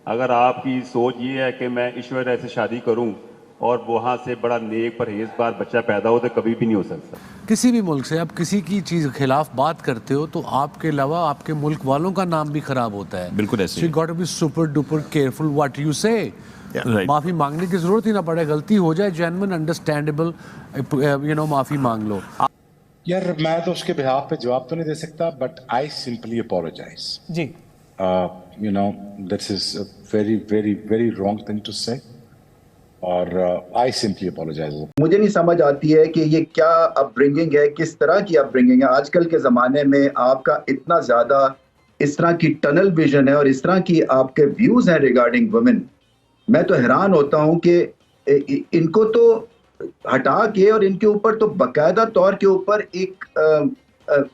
अगर आपकी सोच ये है कि मैं ईश्वर से शादी करूं और वहां से बड़ा नेक परहेजगार बच्चा पैदा हो, तो कभी भी नहीं हो सकता। किसी भी मुल्क से आप किसी की चीज के खिलाफ बात करते हो तो आपके अलावा आपके मुल्क वालों का नाम भी खराब होता है। बिल्कुल ऐसे So you got to be super duper careful what you say. right. माफी मांगने की जरूरत ही ना पड़े, गलती हो जाए जेन्युइन अंडरस्टैंडेबल माफी मांग लो। यार मैं तो उसके बिहाफ पे जवाब तो नहीं दे सकता, बट आई सिंपली अपोलोजाइज जी। You know this is a very very very wrong thing to say, और आई सिंपली अपोलोजाइज। मुझे नहीं समझ आती है कि ये क्या अपब्रिंगिंग है, किस तरह की अपब्रिंगिंग है। आजकल के ज़माने में आपका इतना ज़्यादा इस तरह की टनल विजन है और इस तरह की आपके व्यूज़ हैं रिगार्डिंग वुमेन। मैं तो हैरान होता हूं कि इनको तो हटा के और इनके ऊपर तो बाकायदा तौर के ऊपर एक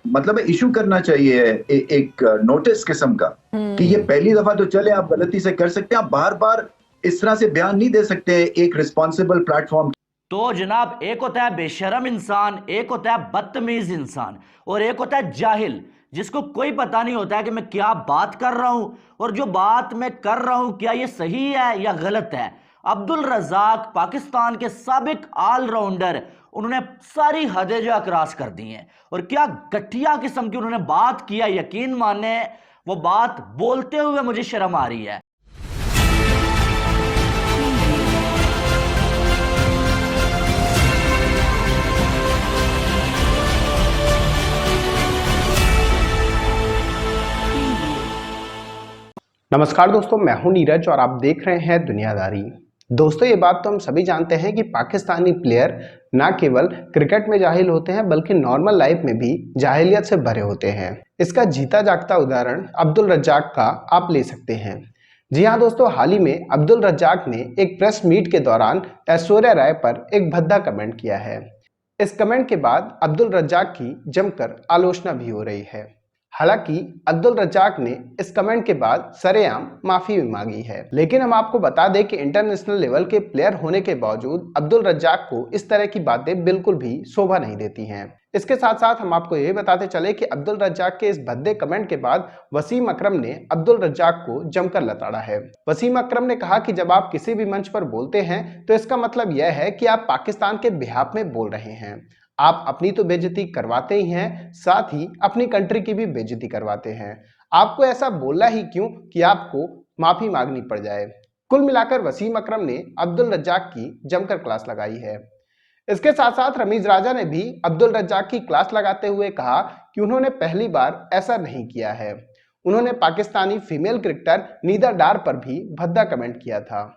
मतलब इशू करना चाहिए, एक नोटिस किस्म का कि ये पहली दफा तो चले, आप गलती से कर सकते हैं, आप बार बार इस तरह से बयान नहीं दे सकते एक रिस्पॉन्सिबल प्लेटफॉर्म। तो जनाब, एक होता है बेशरम इंसान, एक होता है बदतमीज इंसान, और एक होता है जाहिल, जिसको कोई पता नहीं होता है कि मैं क्या बात कर रहा हूं और जो बात मैं कर रहा हूं क्या ये सही है या गलत है। अब्दुल रज़ाक पाकिस्तान के साबिक ऑलराउंडर, उन्होंने सारी हदें जो क्रॉस कर दी हैं और क्या घटिया किस्म की उन्होंने बात किया। यकीन माने वो बात बोलते हुए मुझे शर्म आ रही है। नमस्कार दोस्तों, मैं हूं नीरज और आप देख रहे हैं दुनियादारी। दोस्तों, ये बात तो हम सभी जानते हैं कि पाकिस्तानी प्लेयर ना केवल क्रिकेट में जाहिल होते हैं बल्कि नॉर्मल लाइफ में भी जाहिलियत से भरे होते हैं। इसका जीता जागता उदाहरण अब्दुल रज्जाक का आप ले सकते हैं। जी हाँ दोस्तों, हाल ही में अब्दुल रज्जाक ने एक प्रेस मीट के दौरान ऐश्वर्या राय पर एक भद्दा कमेंट किया है। इस कमेंट के बाद अब्दुल रज्जाक की जमकर आलोचना भी हो रही है। हालांकि अब्दुल रज्जाक ने इस कमेंट के बाद सरेआम माफी भी मांगी है, लेकिन हम आपको बता दें कि इंटरनेशनल लेवल के प्लेयर होने के बावजूद अब्दुल रज्जाक को इस तरह की बातें बिल्कुल भी शोभा नहीं देती हैं। इसके साथ साथ हम आपको यह बताते चले कि अब्दुल रज्जाक के इस भद्दे कमेंट के बाद वसीम अकरम ने अब्दुल रज्जाक को जमकर लताड़ा है। वसीम अकरम ने कहा कि जब आप किसी भी मंच पर बोलते हैं तो इसका मतलब यह है कि आप पाकिस्तान के बिहाफ में बोल रहे हैं। आप अपनी तो बेइज्जती करवाते ही हैं, साथ ही अपनी कंट्री की भी बेइज्जती करवाते हैं। आपको ऐसा बोलना ही क्यों कि आपको माफी मांगनी पड़ जाए। कुल मिलाकर वसीम अकरम ने अब्दुल रज्जाक की जमकर क्लास लगाई है। इसके साथ साथ रमीज राजा ने भी अब्दुल रज्जाक की क्लास लगाते हुए कहा कि उन्होंने पहली बार ऐसा नहीं किया है। उन्होंने पाकिस्तानी फीमेल क्रिकेटर नीदा डार पर भी भद्दा कमेंट किया था।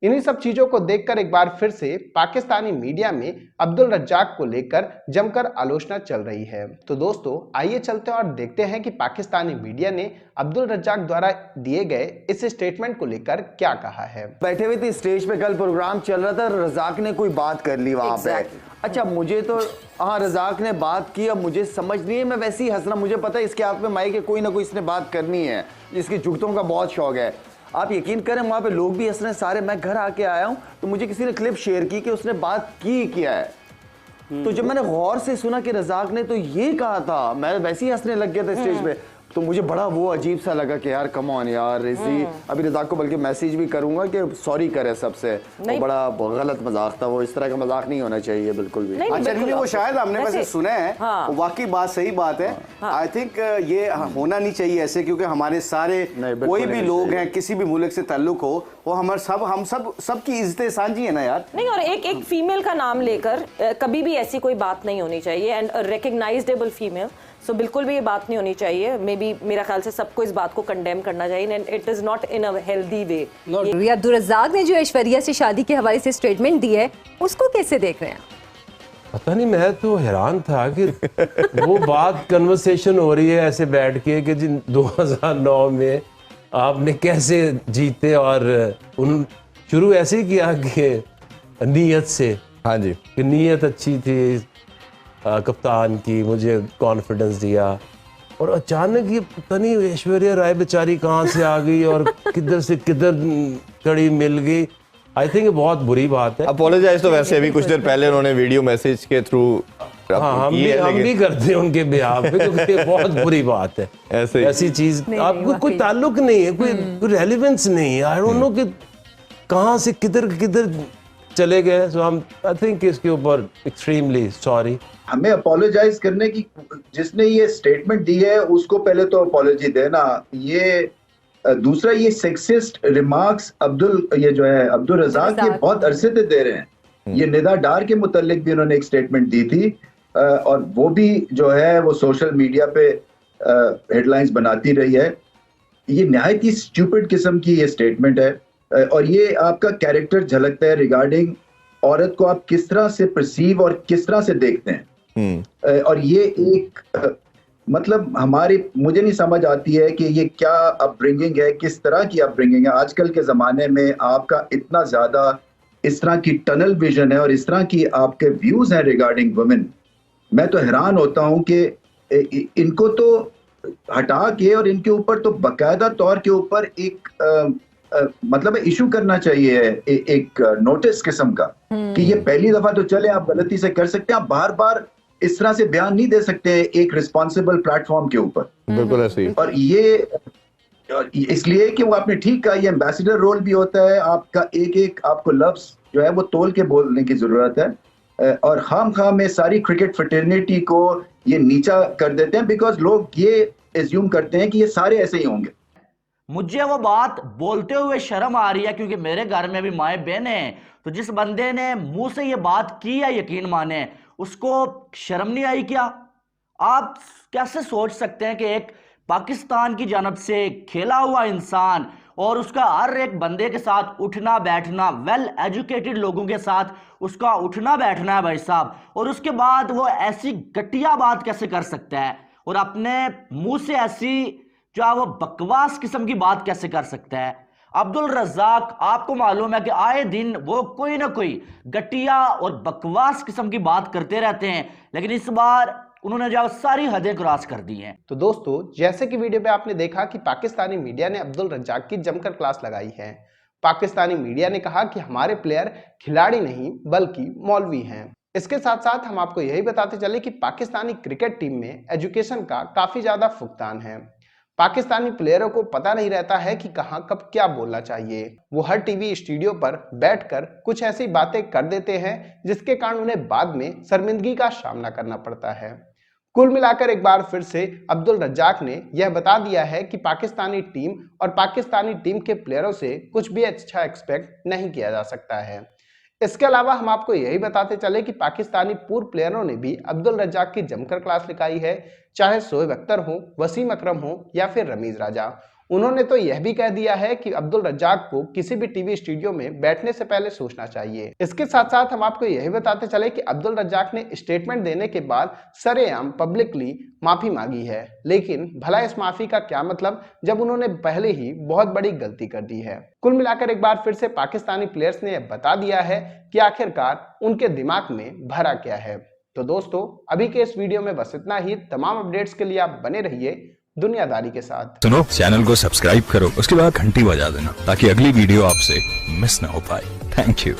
इन्हीं सब चीजों को देखकर एक बार फिर से पाकिस्तानी मीडिया में अब्दुल रज्जाक को लेकर जमकर आलोचना चल रही है। तो दोस्तों, आइए चलते हैं और देखते हैं कि पाकिस्तानी मीडिया ने अब्दुल रज्जाक द्वारा दिए गए इस स्टेटमेंट को लेकर क्या कहा है। बैठे हुए थे स्टेज पे, कल प्रोग्राम चल रहा था, रज़ाक ने कोई बात कर ली वहां पे। अच्छा, मुझे तो हाँ रज़ाक ने बात की, अब मुझे समझ नहीं है, मैं वैसे ही हंसना, मुझे पता है इसके हाथ में माइक है, कोई ना कोई इसने बात करनी है, इसकी जुगतों का बहुत शौक है। आप यकीन करें वहाँ पे लोग भी हंस रहे हैं सारे। मैं घर आके आया हूँ तो मुझे किसी ने क्लिप शेयर की कि उसने बात की किया है। तो जब मैंने गौर से सुना कि रज़ाक ने तो ये कहा था, मैं वैसे ही हंसने लग गया था स्टेज पे। तो मुझे बड़ा वो अजीब सा लगा कि यार कम ऑन यार, इसी अभी रज़ाक को बल्कि मैसेज भी करूंगा कि सॉरी करे सबसे, वो बड़ा गलत मजाक था, वो इस तरह का मजाक नहीं होना चाहिए बिल्कुल भी। अच्छा, क्योंकि वो शायद हमने वैसे सुना है, हाँ। वाकई बात सही बात है। आई थिंक ये होना नहीं चाहिए ऐसे, क्योंकि हमारे सारे कोई भी लोग हैं, किसी भी मुल्क से ताल्लुक हो, वो हम सब की इज्जतें सांझी है ना यार। नहीं, और एक फीमेल का नाम लेकर कभी भी ऐसी कोई बात नहीं होनी चाहिए, एंड रिकग्नाइजेबल फीमेल, सो बिल्कुल भी ये बात नहीं होनी चाहिए। मे बी मेरा ख्याल से सबको इस बात को कंडेम करना चाहिए, and it is not in a healthy way. Abdul Razzaq ने जो ऐश्वर्या से शादी के हवाले से स्टेटमेंट दी है, उसको कैसे देख रहे हैं? पता नहीं, मैं तो हैरान था कि वो बात कन्वर्सेशन हो रही है ऐसे बैठ के कि जिन 2009 में आपने कैसे जीते, और उन शुरू ऐसे ही किया कि नीयत से, हाँ जी, कि नीयत अच्छी थी कप्तान की, मुझे कॉन्फिडेंस दिया, और अचानक ये पता नहीं ऐश्वर्या राय बेचारी कहाँ से आ गई और किधर से किधर कड़ी मिल गई। आई थिंक बहुत बुरी बात है। अपोलोजाइज तो वैसे अभी कुछ देर पहले उन्होंने वीडियो मैसेज के थ्रू हाँ, हम भी करते हैं उनके बिहाफ पे, क्योंकि ये बहुत बुरी बात है। ऐसी चीज आपको कोई ताल्लुक नहीं है, कोई रेलेवेंस नहीं है। आई डोंट नो कि कहाँ से किधर किधर चले गए। सो आई थिंक इसके ऊपर एक्सट्रीमली सॉरी। हमें अपोलोजाइज करने की, जिसने ये स्टेटमेंट दी है उसको पहले तो अपोलॉजी देना। ये दूसरा, ये सेक्सिस्ट रिमार्क्स ये जो है अब्दुल रज़ाक ये बहुत अरसे से दे रहे हैं। ये निदा डार के मुतालिक भी उन्होंने एक स्टेटमेंट दी थी, और वो भी जो है वो सोशल मीडिया पे हेडलाइंस बनाती रही है। ये नहायत ही स्टूपिड किस्म की ये स्टेटमेंट है, और ये आपका कैरेक्टर झलकता है रिगार्डिंग औरत को आप किस तरह से परसीव और किस तरह से देखते हैं। और ये एक मतलब मुझे नहीं समझ आती है कि ये क्या अपब्रिंगिंग है, किस तरह की अपब्रिंगिंग है। आजकल के ज़माने में आपका इतना ज़्यादा इस तरह की टनल विजन है और इस तरह की आपके व्यूज़ हैं रिगार्डिंग वुमेन। मैं तो हैरान होता हूँ कि इनको तो हटा के और इनके ऊपर तो बाकायदा तौर के ऊपर एक मतलब इशू करना चाहिए एक नोटिस किस्म का, कि ये पहली दफा तो चले आप गलती से कर सकते हैं, आप बार बार इस तरह से बयान नहीं दे सकते एक रिस्पॉन्सिबल प्लेटफॉर्म के ऊपर। बिल्कुल ऐसे ही। और ये इसलिए कि वो आपने ठीक कहा, ये एम्बेसडर रोल भी होता है आपका, एक एक आपको लफ्ज जो है वो तोल के बोलने की जरूरत है। और खाम में सारी क्रिकेट फ्रेटर्निटी को ये नीचा कर देते हैं, बिकॉज लोग ये एज्यूम करते हैं कि ये सारे ऐसे ही होंगे। मुझे वो बात बोलते हुए शर्म आ रही है, क्योंकि मेरे घर में भी माए बहन हैं। तो जिस बंदे ने मुंह से ये बात की है, यकीन माने, उसको शर्म नहीं आई क्या? आप कैसे सोच सकते हैं कि एक पाकिस्तान की जानब से खेला हुआ इंसान और उसका हर एक बंदे के साथ उठना बैठना, वेल एजुकेटेड लोगों के साथ उसका उठना बैठना है भाई साहब, और उसके बाद वो ऐसी घटिया बात कैसे कर सकता है और अपने मुंह से ऐसी जो है वो बकवास किस्म की बात कैसे कर सकता है? अब्दुल रज़ाक, आपको मालूम है कि आए दिन वो कोई ना कोई घटिया और बकवास किस्म की बात करते रहते हैं, लेकिन इस बार उन्होंने जो सारी हदें क्रॉस कर दी हैं। तो दोस्तों, जैसे कि वीडियो पे आपने देखा कि पाकिस्तानी मीडिया ने अब्दुल रज़ाक की जमकर क्लास लगाई है। पाकिस्तानी मीडिया ने कहा कि हमारे प्लेयर खिलाड़ी नहीं बल्कि मौलवी हैं। इसके साथ साथ हम आपको यही बताते चले कि पाकिस्तानी क्रिकेट टीम में एजुकेशन का काफी ज्यादा फुकदान है। पाकिस्तानी प्लेयरों को पता नहीं रहता है कि कहां कब क्या बोलना चाहिए। वो हर टीवी स्टूडियो पर बैठकर कुछ ऐसी बातें कर देते हैं जिसके कारण उन्हें बाद में शर्मिंदगी का सामना करना पड़ता है। कुल मिलाकर एक बार फिर से अब्दुल रज़ाक ने यह बता दिया है कि पाकिस्तानी टीम और पाकिस्तानी टीम के प्लेयरों से कुछ भी अच्छा एक्सपेक्ट नहीं किया जा सकता है। इसके अलावा हम आपको यही बताते चले कि पाकिस्तानी पूर्व प्लेयरों ने भी अब्दुल रज़ाक की जमकर क्लास लगाई है, चाहे शोएब अख्तर हो, वसीम अकरम हो या फिर रमीज राजा। उन्होंने तो यह भी कह दिया है कि अब्दुल रज़ाक को किसी भी टीवी स्टूडियो में बैठने से पहले सोचना चाहिए। इसके साथ साथ हम आपको यही बताते चले कि अब्दुल रज़ाक ने स्टेटमेंट देने के बाद सरेआम पब्लिकली माफी मांगी है, लेकिन भला इस माफी का क्या मतलब जब उन्होंने पहले ही बहुत बड़ी गलती कर दी है। कुल मिलाकर एक बार फिर से पाकिस्तानी प्लेयर्स ने यह बता दिया है कि आखिरकार उनके दिमाग में भरा क्या है। तो दोस्तों, अभी के इस वीडियो में बस इतना ही। तमाम अपडेट्स के लिए आप बने रहिए दुनियादारी के साथ। सुनो, चैनल को सब्सक्राइब करो, उसके बाद घंटी बजा देना ताकि अगली वीडियो आपसे मिस ना हो पाए। Thank you.